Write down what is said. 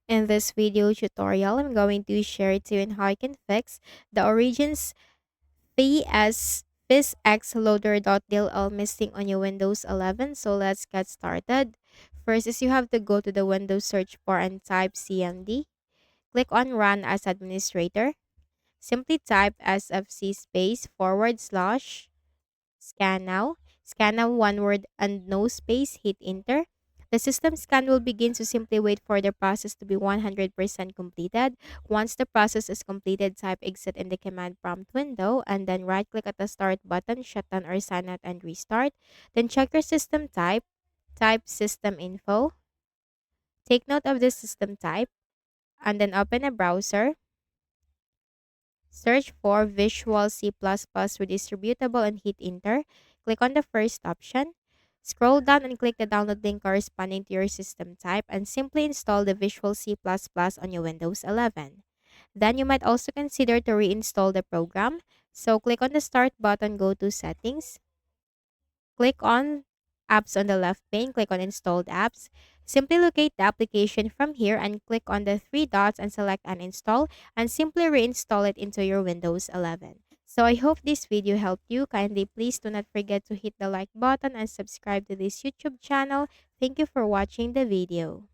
In this video tutorial, I'm going to share to you on how you can fix the Origins Physxloader.dll missing on your Windows 11. So let's get started. First is you have to go to the Windows search bar and type CMD. Click on Run as Administrator. Simply type sfc space forward slash scan now. Scan now one word and no space. Hit enter. The system scan will begin, so simply wait for the process to be 100% completed. Once the process is completed, type exit in the command prompt window and then right click at the start button, shut down or sign out and restart. Then check your system type. Type system info. Take note of the system type and then open a browser. Search for Visual C++ Redistributable and hit enter. Click on the first option. Scroll down and click the download link corresponding to your system type and simply install the Visual C++ on your Windows 11. Then you might also consider to reinstall the program. So click on the start button, go to settings, click on apps on the left pane, click on installed apps. Simply locate the application from here and click on the three dots and select uninstall and simply reinstall it into your Windows 11. So I hope this video helped you. Kindly please do not forget to hit the like button and subscribe to this YouTube channel. Thank you for watching the video.